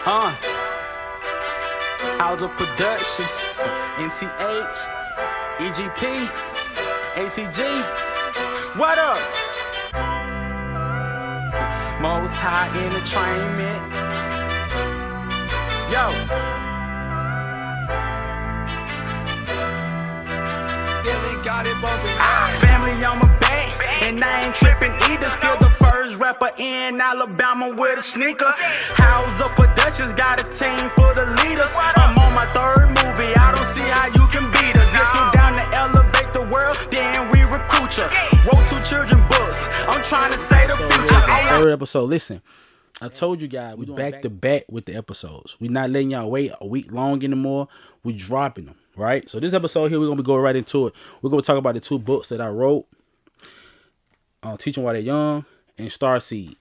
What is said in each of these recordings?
House of Productions, NTH, EGP, ATG. What up? Most High Entertainment. Yo. Family on my back, and I ain't tripping either. Still the first rapper in Alabama with a sneaker. House of Productions got a team for the leaders. I'm on my third movie, I don't see how you can beat us. If you down to elevate the world, then we recruit you. Wrote 2 children books, I'm trying to say the future. Third episode, listen. I told you guys, we back to back with the episodes. We not letting y'all wait a week long anymore. We dropping them, right? So this episode here, we're going to go right into it. We're going to talk about the 2 books that I wrote. Teaching While They're Young and Starseed.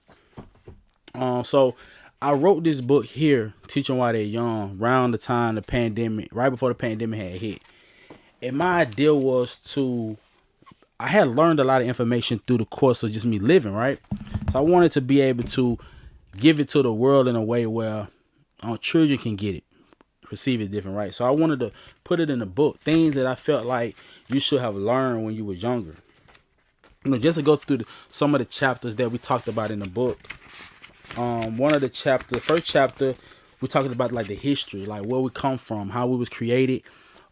So I wrote this book here, Teaching While They're Young, around the time the pandemic, right before the pandemic had hit. And my idea was I had learned a lot of information through the course of just me living, right? So I wanted to be able to give it to the world in a way where children can get it, receive it different, right? So I wanted to put it in a book, things that I felt like you should have learned when you were younger. Just to go through some of the chapters that we talked about in the book. One of the chapters, first chapter, we talked about like the history, like where we come from, how we was created,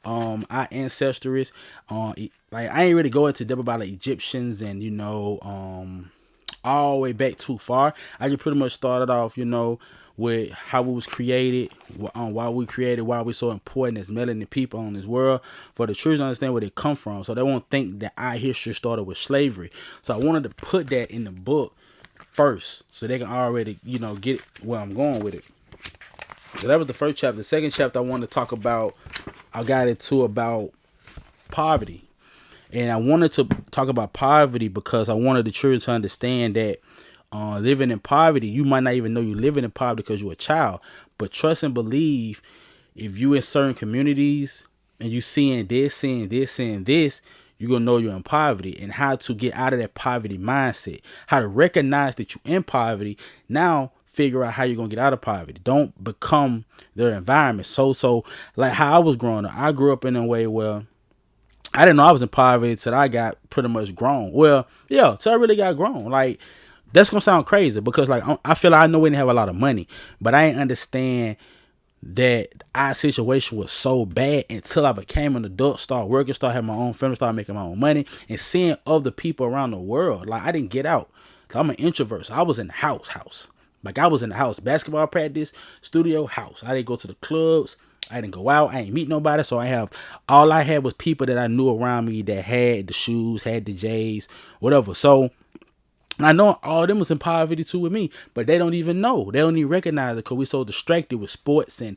our ancestors. Like I ain't really go into depth about like Egyptians and all the way back too far. I just pretty much started off, with how we was created, why we're so important as melanin people on this world, for the children to understand where they come from, so they won't think that our history started with slavery. So I wanted to put that in the book first, so they can already, get where I'm going with it. So that was the first chapter. The second chapter I wanted to talk about, I got into about poverty. And I wanted to talk about poverty because I wanted the children to understand that living in poverty, you might not even know you're living in poverty because you're a child. But trust and believe, if you in certain communities and you seeing this, you're going to know you're in poverty, and how to get out of that poverty mindset, how to recognize that you're in poverty. Now figure out how you're going to get out of poverty. Don't become their environment. So like how I was growing up, I grew up in a way where I didn't know I was in poverty till I got pretty much grown. Well, yeah, till I really got grown. Like, that's going to sound crazy because, like, I feel like I know we didn't have a lot of money, but I didn't understand that our situation was so bad until I became an adult, started working, started having my own family, started making my own money, and seeing other people around the world. Like, I didn't get out. I'm an introvert, so I was in the house. Like, I was in the house. Basketball practice, studio, house. I didn't go to the clubs. I didn't go out. I ain't meet nobody. So all I had was people that I knew around me that had the shoes, had the J's, whatever. So I know all of them was in poverty too with me, but they don't even know. They don't even recognize it because we're so distracted with sports and,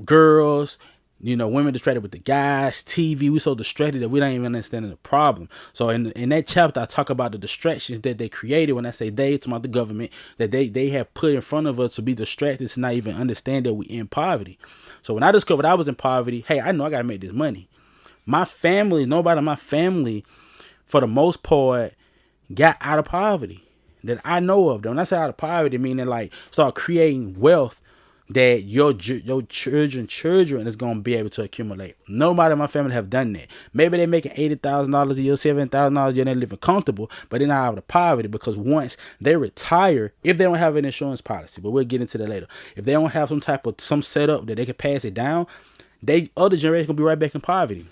girls, women distracted with the guys, TV. We're so distracted that we don't even understand the problem. So in that chapter, I talk about the distractions that they created. When I say they, it's about the government, that they have put in front of us to be distracted, to not even understand that we're in poverty. So when I discovered I was in poverty, hey, I know I got to make this money. My family, nobody in my family, for the most part, got out of poverty that I know of. When I say out of poverty, meaning like start creating wealth that your children is going to be able to accumulate. Nobody in my family have done that. Maybe they're making $80,000 a year, $7,000 a year, and they're living comfortable, but they're not out of poverty because once they retire, if they don't have an insurance policy, but we'll get into that later, if they don't have some setup that they can pass it down, other generation going to be right back in poverty.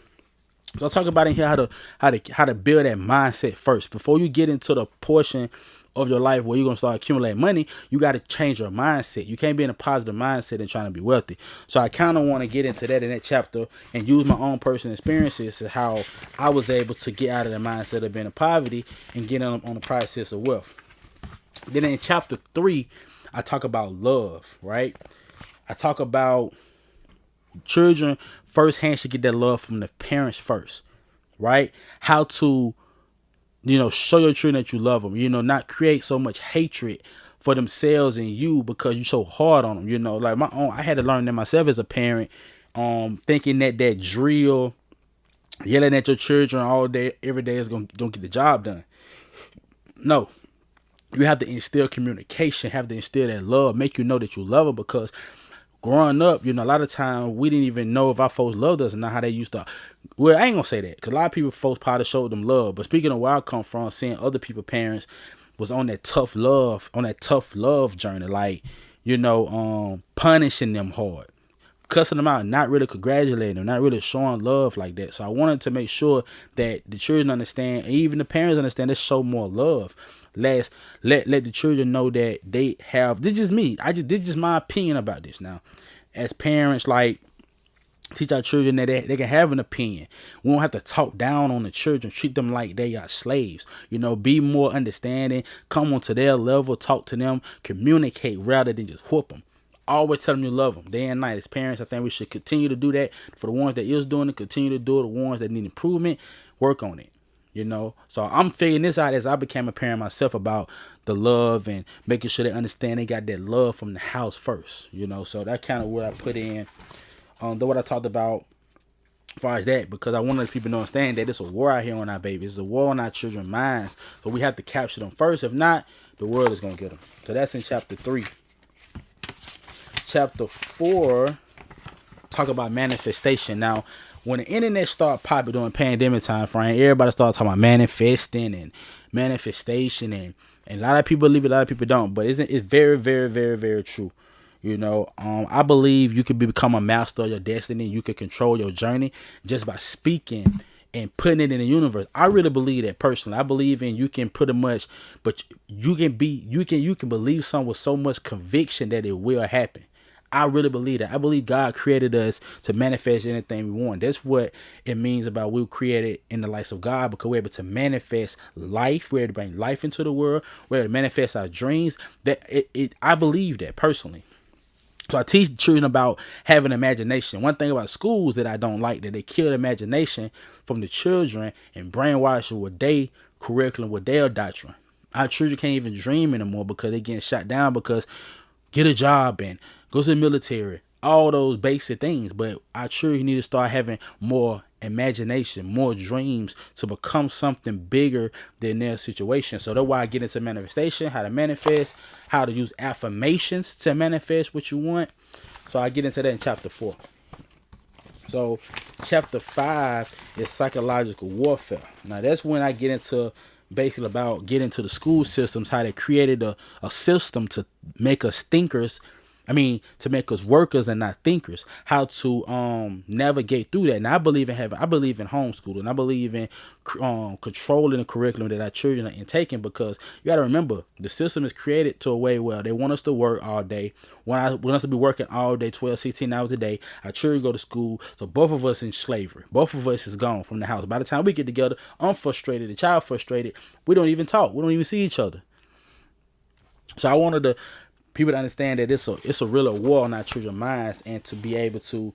So I'll talk about in here how to build that mindset first. Before you get into the portion of your life where you're going to start accumulating money, you got to change your mindset. You can't be in a positive mindset and trying to be wealthy. So I kind of want to get into that in that chapter and use my own personal experiences to how I was able to get out of the mindset of being in poverty and get on the process of wealth. Then in chapter 3, I talk about love, right? I talk about children firsthand should get that love from the parents first, right? How to, show your children that you love them, not create so much hatred for themselves and you because you're so hard on them, like I had to learn that myself as a parent, thinking that drill, yelling at your children all day, every day is going to get the job done. No, you have to instill communication, have to instill that love, make you know that you love them. Because growing up, a lot of time we didn't even know if our folks loved us and not how they used to. Well, I ain't gonna say that, because a lot of people, folks probably showed them love. But speaking of where I come from, seeing other people, parents was on that tough love journey, like, punishing them hard, cussing them out, not really congratulating them, not really showing love like that. So I wanted to make sure that the children understand, and even the parents understand, let's show more love. Let the children know that they have. This is me. This is just my opinion about this. Now, as parents, like, teach our children that they can have an opinion. We don't have to talk down on the children, treat them like they are slaves. Be more understanding, come onto their level, talk to them, communicate rather than just whoop them. Always tell them you love them day and night. As parents, I think we should continue to do that. For the ones that is doing it, continue to do it. The ones that need improvement, work on it. So I'm figuring this out as I became a parent myself, about the love and making sure they understand they got that love from the house first. So that's kind of what I put in. What I talked about as far as that, because I wanted people to understand that it's a war out here on our babies. It's a war on our children's minds. So we have to capture them first. If not, the world is going to get them. So that's in chapter 3. Chapter 4, talk about manifestation. Now, when the internet started popping during pandemic time frame, everybody started talking about manifesting and manifestation, and a lot of people believe it, a lot of people don't. But it's very, very, very, very true. I believe you can become a master of your destiny. You can control your journey just by speaking and putting it in the universe. I really believe that personally. I believe in you can pretty much, but you can believe something with so much conviction that it will happen. I really believe that. I believe God created us to manifest anything we want. That's what it means about we were created in the lights of God, because we're able to manifest life. We're able to bring life into the world. We're able to manifest our dreams. I believe that personally. So I teach children about having imagination. One thing about schools that I don't like, that they kill imagination from the children and brainwash it with their curriculum, with their doctrine. Our children can't even dream anymore because they're getting shot down, because get a job and go to the military, all those basic things. But our children need to start having more imagination, more dreams, to become something bigger than their situation. So that's why I get into manifestation, how to manifest, how to use affirmations to manifest what you want. So I get into that in chapter 4. So chapter 5 is psychological warfare. Now that's when I get into basically about getting to the school systems, how they created a system to make us thinkers. To make us workers and not thinkers. How to navigate through that. And I believe in homeschooling. I believe in controlling the curriculum that our children are taking, because you got to remember, the system is created to a way where they want us to work all day, want us to be working all day, 12, 16 hours a day. Our children go to school, so both of us in slavery. Both of us is gone from the house. By the time we get together, I'm frustrated, the child frustrated. We don't even talk. We don't even see each other. So I wanted people to understand that it's a real war on our children's minds, and to be able to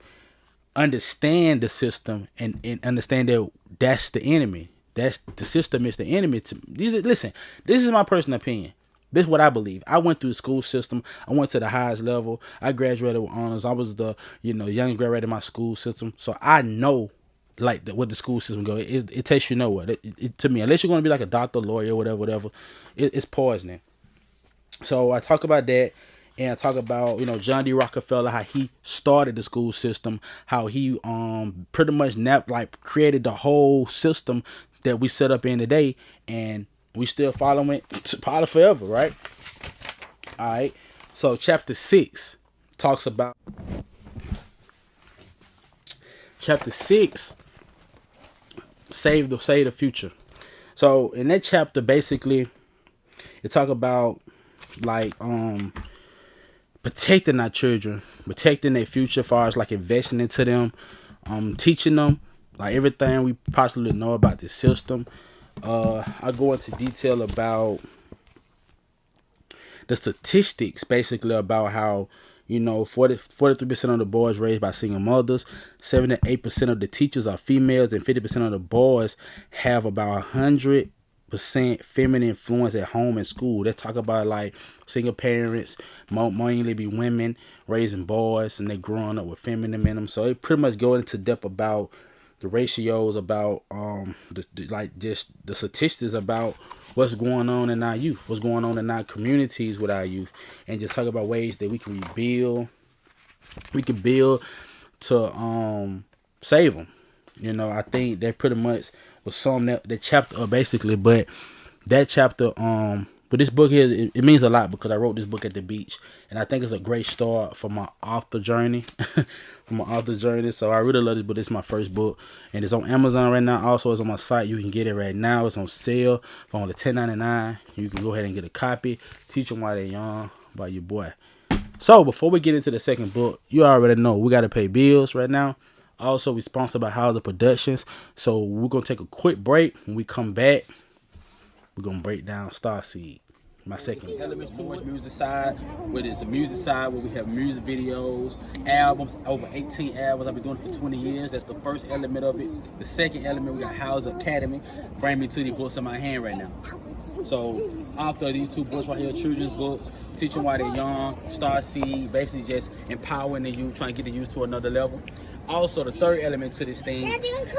understand the system and understand that that's the enemy. That's the system is the enemy. Listen, this is my personal opinion. This is what I believe. I went through the school system. I went to the highest level. I graduated with honors. I was the youngest graduate in my school system. So I know what the school system goes. It takes you nowhere. To me, unless you're going to be like a doctor, lawyer, whatever, it's poisoning. So I talk about that, and I talk about, John D. Rockefeller, how he started the school system, how he pretty much created the whole system that we set up in today, and we still following it probably forever, right? All right. So chapter 6 talks about save the future. So in that chapter, basically, it talk about protecting our children, protecting their future, as far as investing into them, teaching them everything we possibly know about the system. I go into detail about the statistics, basically about how 43% of the boys raised by single mothers, 78% of the teachers are females, and 50% of the boys have about 100% feminine influence at home and school. They talk about single parents, mainly be women raising boys, and they growing up with feminine in them. So they pretty much go into depth about the ratios about like just the statistics about what's going on in our youth, what's going on in our communities with our youth, and just talk about ways that we can rebuild, we can build to save them. You know, I think that pretty much was some that chapter basically, but that chapter but this book here, it means a lot because I wrote this book at the beach, and I think it's a great start for my author journey. So I really love this book. This is my first book, and it's on Amazon right now. Also, it's on my site. You can get it right now. It's on sale for only $10.99. You can go ahead and get a copy. Teach them while they're young by your boy. So before we get into the second book, you already know we got to pay bills right now. Also, we sponsored by Hauser Productions. So we're going to take a quick break. When we come back, we're going to break down Starseed, my second. Elements Too Much Music side, where there's a music side where we have music videos, albums, over 18 albums. I've been doing it for 20 years. That's the first element of it. The second element, we got Hauser Academy. Bring me to the books in my hand right now. So after these two books right here, children's books, teaching while they're young, Starseed, basically just empowering the youth, trying to get the youth to another level. Also, the third element to this thing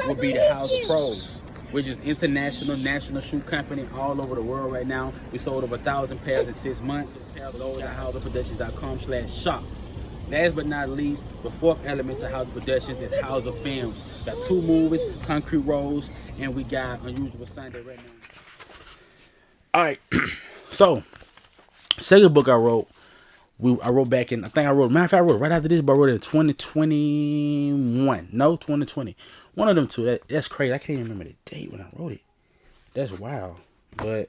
would be the Hauser Pros, which is international, national shoe company all over the world right now. We sold over 1,000 pairs in 6 months. Those at HauserProductions.com/shop. Last but not least, the fourth element to Hauser Productions is Hauser Films. Got 2 movies, Concrete Rose, and we got Unusual Sunday right now. All right, so second book I wrote. I wrote back in, I think I wrote, matter of fact, I wrote right after this, but I wrote it in 2021. No, 2020. One of them two. That's crazy. I can't even remember the date when I wrote it. That's wild. But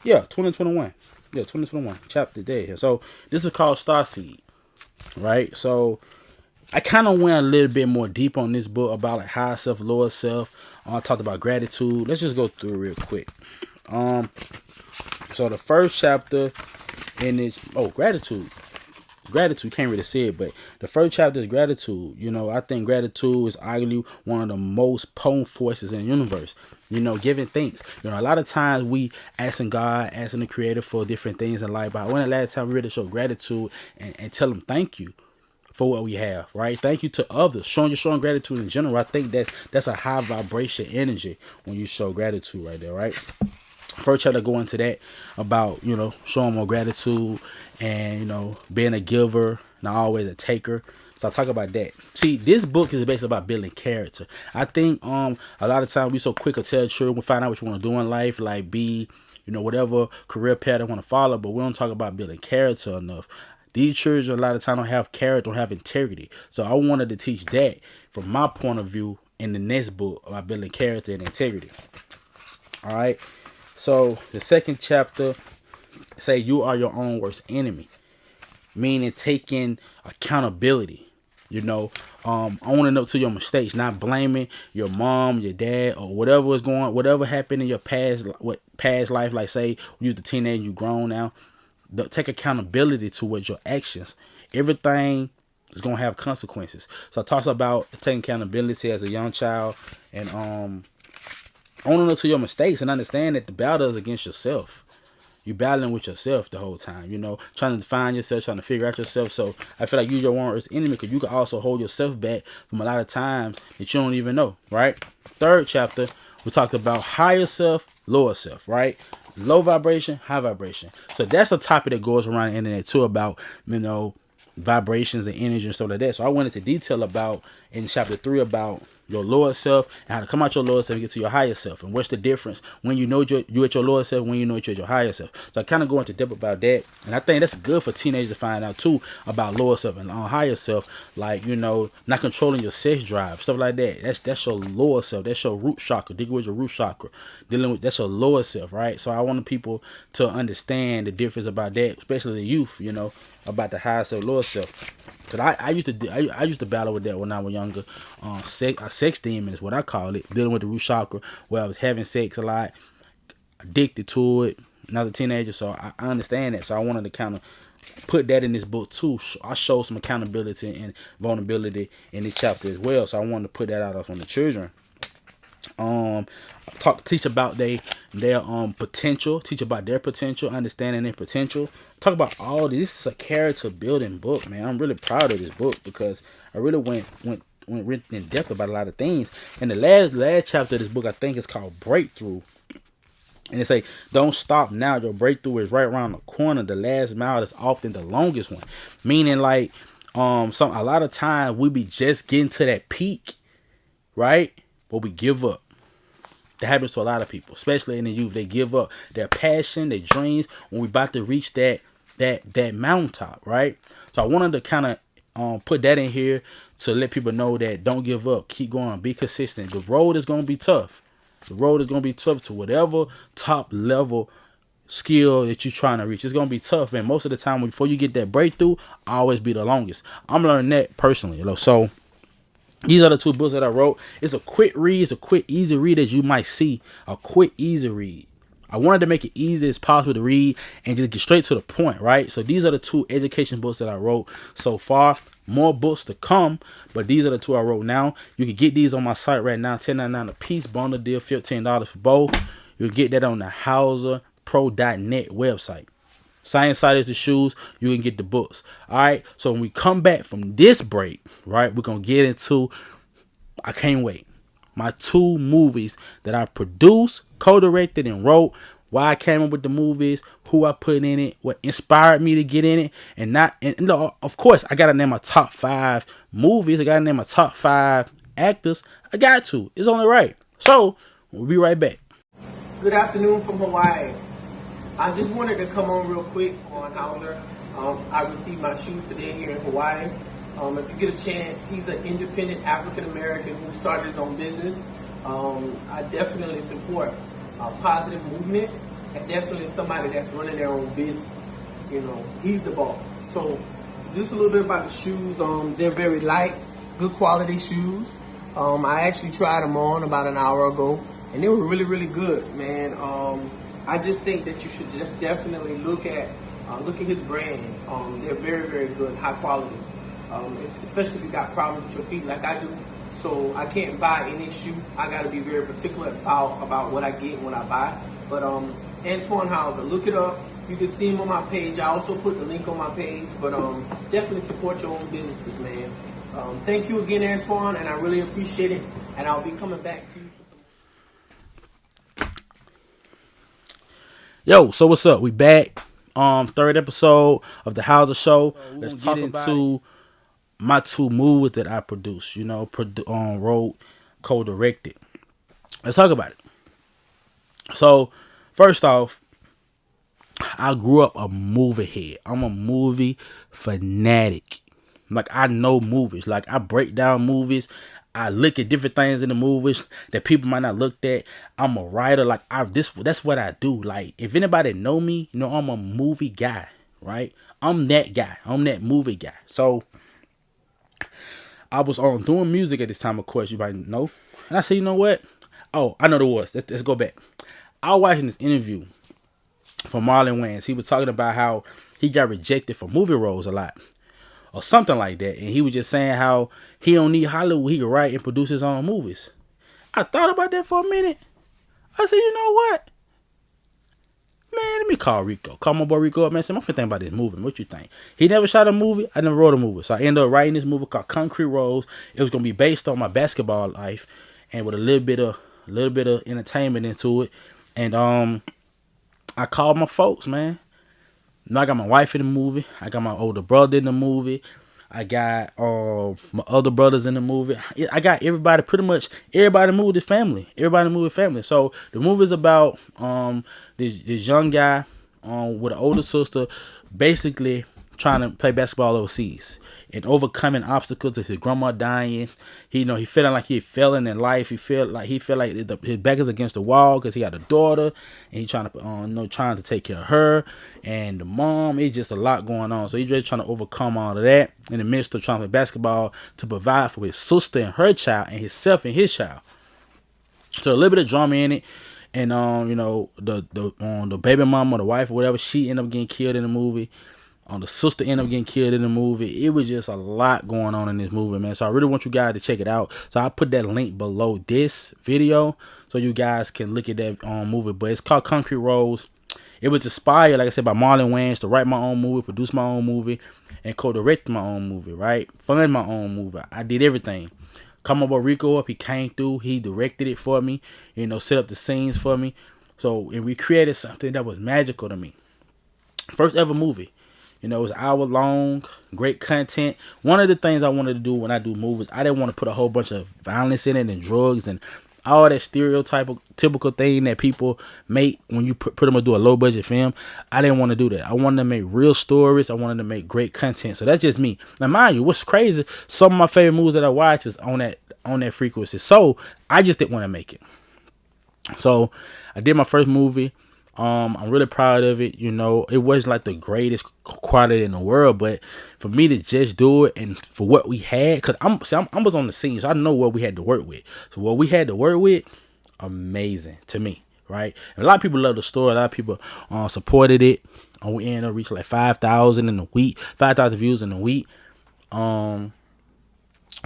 yeah, 2021. Yeah, 2021. Chapter day. So this is called Starseed. Right? So I kind of went a little bit more deep on this book about like higher self, lower self. I talked about gratitude. Let's just go through it real quick. So the first chapter in this, gratitude. Gratitude, can't really say it, but the first chapter is gratitude. You know, I think gratitude is arguably one of the most potent forces in the universe. You know, giving thanks. You know, a lot of times we asking God, asking the Creator for different things in life, but when the last time we really show gratitude and tell them thank you for what we have, right? Thank you to others. Showing gratitude in general. I think that's a high vibration energy when you show gratitude right there, right? First chapter go into that about, you know, showing more gratitude and, you know, being a giver, not always a taker. So I talk about that. See, this book is basically about building character. I think a lot of times we so quick to tell children, we find out what you want to do in life, like be, you know, whatever career path they want to follow, but we don't talk about building character enough. These children a lot of times don't have character, don't have integrity. So I wanted to teach that from my point of view in the next book about building character and integrity. All right. So the second chapter say you are your own worst enemy, meaning taking accountability. You know, owning up to your mistakes, not blaming your mom, your dad, or whatever happened in your past life. Like say you was a teenager, you grown now. Take accountability towards your actions. Everything is gonna have consequences. So I talk about taking accountability as a young child and owning up to your mistakes and understand that the battle is against yourself. You're battling with yourself the whole time, you know, trying to find yourself, trying to figure out yourself. So I feel like you're your worst enemy because you can also hold yourself back from a lot of times that you don't even know, right? Third chapter, we talk about higher self, lower self, right? Low vibration, high vibration. So that's a topic that goes around the internet too about, you know, vibrations and energy and stuff like that. So I went into detail about in chapter 3 about your lower self and how to come out your lower self and get to your higher self, and what's the difference when you know you're at your lower self, when you know you're at your higher self. So I kind of go into depth about that, and I think that's good for teenagers to find out too about lower self and higher self, like, you know, not controlling your sex drive, stuff like that. That's your lower self. That's your root chakra. Dealing with your root chakra. Dealing with that's your lower self, right? So I wanted people to understand the difference about that, especially the youth, you know, about the higher self, lower self. Cause I used to battle with that when I was younger. Sex demon is what I call it. Dealing with the root chakra, where I was having sex a lot, addicted to it. Another teenager, so I understand that. So I wanted to kind of put that in this book too. I show some accountability and vulnerability in this chapter as well. So I wanted to put that out on the children. Teach about their potential, teach about their potential, understanding their potential. Talk about all this. This is a character building book, man. I'm really proud of this book because I really went went written in depth about a lot of things. And the last chapter of this book, I think, is called Breakthrough. And it say, don't stop now. Your breakthrough is right around the corner. The last mile is often the longest one. Meaning, like, a lot of times we be just getting to that peak, right? But we give up. That happens to a lot of people, especially in the youth. They give up their passion, their dreams when we about to reach that mountaintop, right? So I wanted to kind of put that in here to let people know that don't give up, keep going, be consistent. The road is gonna be tough. The road is gonna be tough to whatever top level skill that you're trying to reach. It's gonna be tough, man. Most of the time, before you get that breakthrough, always be the longest. I'm learning that personally, so. These are the 2 books that I wrote. It's a quick read. It's a quick, easy read as you might see. A quick, easy read. I wanted to make it easy as possible to read and just get straight to the point, right? So these are the 2 education books that I wrote so far. More books to come, but these are the 2 I wrote now. You can get these on my site right now, $10.99 a piece, bundle deal, $15 for both. You'll get that on the HauserPro.net website. Same site as the shoes, you can get the books. All right. So when we come back from this break, right, we're going to get into, I can't wait, my 2 movies that I produced, co-directed, and wrote, why I came up with the movies, who I put in it, what inspired me to get in it, and of course, I got to name my top 5 movies. I got to name my top 5 actors. I got to. It's only right. So we'll be right back. Good afternoon from Hawaii. I just wanted to come on real quick on Hauser. I received my shoes today here in Hawaii. If you get a chance, he's an independent African American who started his own business. I definitely support positive movement and definitely somebody that's running their own business. You know, he's the boss. So just a little bit about the shoes. They're very light, good quality shoes. I actually tried them on about an hour ago and they were really, really good, man. I just think that you should just definitely look at his brand. They're very, very good, high quality. Especially if you got problems with your feet like I do. So I can't buy any shoe. I got to be very particular about what I get when I buy. But Antwan Hauser, look it up. You can see him on my page. I also put the link on my page. But definitely support your own businesses, man. Thank you again, Antwan, and I really appreciate it. And I'll be coming back to you. Yo, so what's up? We back. 3rd episode of the Hauser Show. Let's get into my 2 movies that I produced. Wrote, co-directed. Let's talk about it. So, first off, I grew up a movie head. I'm a movie fanatic. Like, I know movies. Like, I break down movies. I look at different things in the movies that people might not look at. I'm a writer. Like, that's what I do. Like, if anybody know me, I'm a movie guy, right? I'm that guy. I'm that movie guy. So I was doing music at this time, of course, you might know. And I said, you know what? Oh, I know the words. Let's go back. I was watching this interview from Marlon Wayans. He was talking about how he got rejected for movie roles a lot. Or something like that. And he was just saying how he don't need Hollywood. He can write and produce his own movies. I thought about that for a minute. I said, you know what? Man, let me call Rico. Call my boy Rico up, man. Say, I'm finna think about this movie. What you think? He never shot a movie. I never wrote a movie. So I ended up writing this movie called Concrete Rose. It was going to be based on my basketball life and with a little bit of entertainment into it. And I called my folks, man. I got my wife in the movie. I got my older brother in the movie. I got my other brothers in the movie. I got everybody, pretty much everybody in the movie is family. Everybody in the movie is family. So the movie is about this young guy with an older sister, basically trying to play basketball overseas and overcoming obstacles of his grandma dying. He feeling like he failing in life. He feel like his back is against the wall because he got a daughter and he trying to take care of her and the mom. It's just a lot going on. So he's just trying to overcome all of that in the midst of trying to play basketball to provide for his sister and her child and himself and his child. So a little bit of drama in it. And the baby mama or the wife or whatever, she ended up getting killed in the movie. The sister ended up getting killed in the movie. It was just a lot going on in this movie, man. So I really want you guys to check it out. So I put that link below this video so you guys can look at that movie. But it's called Concrete Rose. It was inspired, like I said, by Marlon Wayans to write my own movie, produce my own movie, and co-direct my own movie, right? Fund my own movie. I did everything. call my boy Rico up. He came through. He directed it for me. Set up the scenes for me. So, and we created something that was magical to me. First ever movie. It was an hour long, great content. One of the things I wanted to do when I do movies, I didn't want to put a whole bunch of violence in it and drugs and all that typical thing that people make when you put them to do a low budget film. I didn't want to do that. I wanted to make real stories. I wanted to make great content. So that's just me. Now, mind you, what's crazy? Some of my favorite movies that I watch is on that frequency. So I just didn't want to make it. So I did my first movie. I'm really proud of it. It wasn't like the greatest quality in the world, but for me to just do it and for what we had, cause I was on the scene, so I know what we had to work with. So what we had to work with, amazing to me, right? And a lot of people love the story. A lot of people supported it. We ended up reaching like 5,000 in a week, 5,000 views in a week. So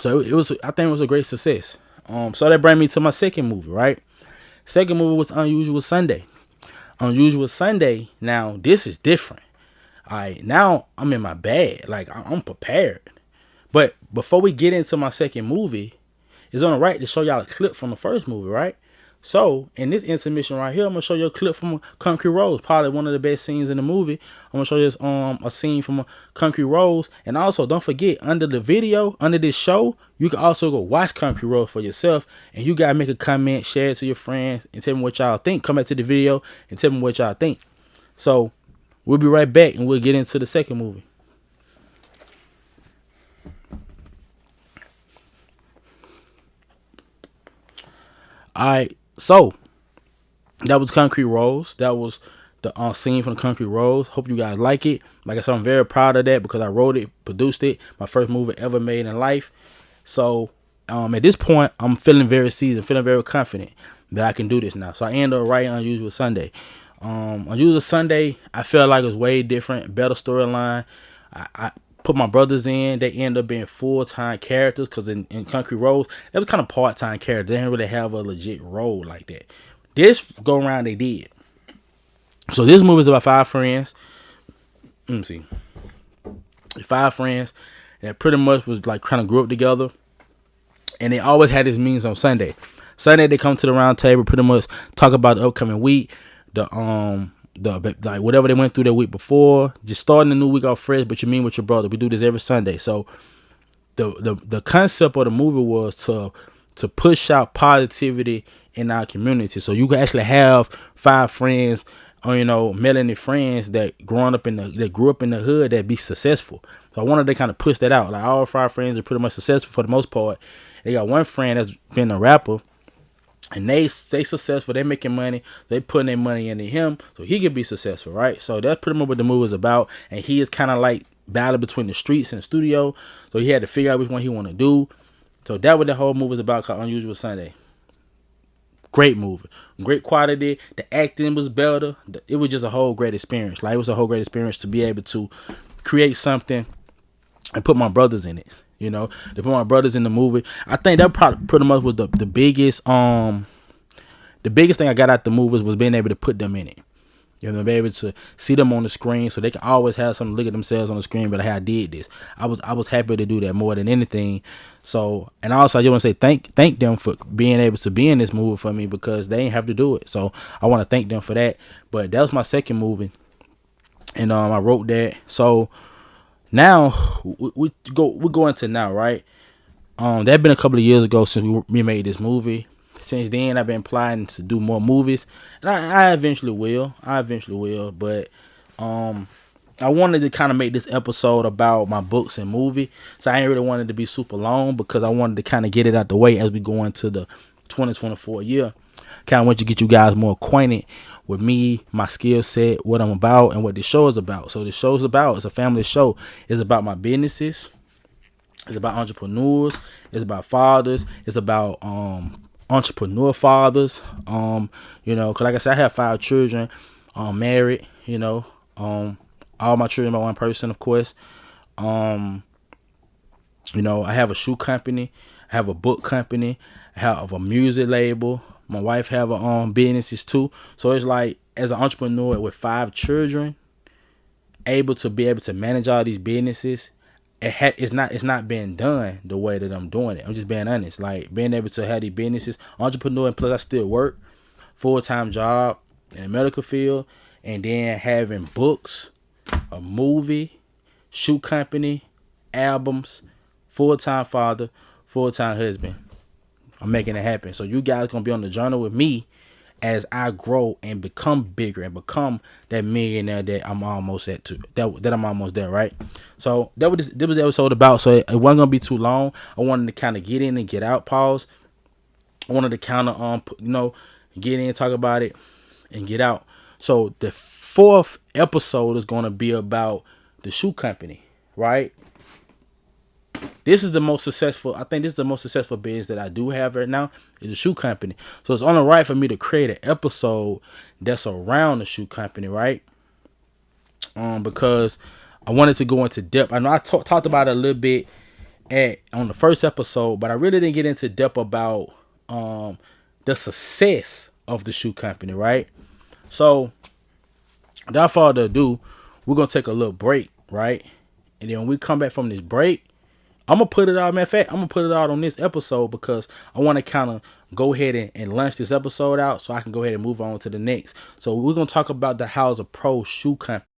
it was. I think it was a great success. So that brought me to my second movie, right? Second movie was Unusual Sunday. Unusual Sunday, now this is different. Alright, now I'm in my bag. Like, I'm prepared. But before we get into my second movie, it's on the right to show y'all a clip from the first movie, right? So, in this intermission right here, I'm going to show you a clip from Country Roads. Probably one of the best scenes in the movie. I'm going to show you a scene from Country Roads. And also, don't forget, under the video, under this show, you can also go watch Country Roads for yourself. And you got to make a comment, share it to your friends, and tell me what y'all think. Come back to the video and tell me what y'all think. So, we'll be right back and we'll get into the second movie. Alright. So, that was Country Roads. That was the scene from the Country Roads. Hope you guys like it. Like I said, I'm very proud of that because I wrote it, produced it. My first movie ever made in life. So, at this point, I'm feeling very seasoned, feeling very confident that I can do this now. So, I ended up writing Unusual Sunday. Unusual Sunday, I felt like it was way different, better storyline. I put my brothers in. They end up being full-time characters because in Country Roads, they was kind of part-time characters. They didn't really have a legit role like that. This go around, they did. So this movie is about 5 friends. Let me see. 5 friends that pretty much was like kind of grew up together. And they always had this meetings on Sunday. Sunday, they come to the round table, pretty much talk about the upcoming week. Like whatever they went through the week before, just starting the new week off fresh, but you mean with your brother. We do this every Sunday. So the concept of the movie was to push out positivity in our community. So you can actually have 5 friends, or melanated friends that grew up in the hood that be successful. So I wanted to kind of push that out. Like all 5 friends are pretty much successful for the most part. They got one friend that's been a rapper. And they successful, they making money, they putting their money into him so he can be successful, right? So that's pretty much what the movie is about. And he is kind of like battle between the streets and the studio. So he had to figure out which one he want to do. So that's what the whole movie is about, called Unusual Sunday. Great movie. Great quality. The acting was better. It was just a whole great experience. Like, it was a whole great experience to be able to create something and put my brothers in it. To put my brothers in the movie. I think that probably pretty much was the biggest thing I got out the movies was being able to put them in it. Be able to see them on the screen so they can always have something to look at themselves on the screen. But hey, I did this. I was happy to do that more than anything. So, and also I just want to say thank them for being able to be in this movie for me because they ain't have to do it. So I want to thank them for that. But that was my second movie, and I wrote that. So now we go into now, right? That been a couple of years ago since we made this movie. Since then, I've been planning to do more movies, and I eventually will. But I wanted to kind of make this episode about my books and movie, so I ain't really wanted to be super long because I wanted to kind of get it out the way as we go into the 2024 year. Kind of want to get you guys more acquainted with me, my skill set, what I'm about, and what this show is about. So this show is about, it's a family show. It's about my businesses. It's about entrepreneurs. It's about fathers. It's about entrepreneur fathers. Cause like I said, I have 5 children, married. All my children by one person, of course. I have a shoe company. I have a book company. I have a music label. My wife have her businesses too. So it's like, as an entrepreneur with 5 children, able to manage all these businesses, it's not being done the way that I'm doing it. I'm just being honest. Like being able to have these businesses, entrepreneur, and plus I still work, full-time job in the medical field, and then having books, a movie, shoe company, albums, full-time father, full-time husband. I'm making it happen. So you guys gonna be on the journey with me as I grow and become bigger and become that millionaire that I'm almost at to that I'm almost there, right? So that was the episode about. So it wasn't gonna be too long. I wanted to kind of get in and get out. Pause. I wanted to kind of get in, talk about it, and get out. So the fourth episode is gonna be about the shoe company, right? This is the most successful. I think this is the most successful business that I do have right now is a shoe company. So it's only right for me to create an episode that's around the shoe company, right? Because I wanted to go into depth. I know I talked about it a little bit on the first episode, but I really didn't get into depth about the success of the shoe company, right? So without further ado, we're gonna take a little break, right? And then when we come back from this break, I'm going to put it out. Matter of fact, I'm going to put it out on this episode because I want to kind of go ahead and launch this episode out so I can go ahead and move on to the next. So we're going to talk about the House of Pro Shoe Company.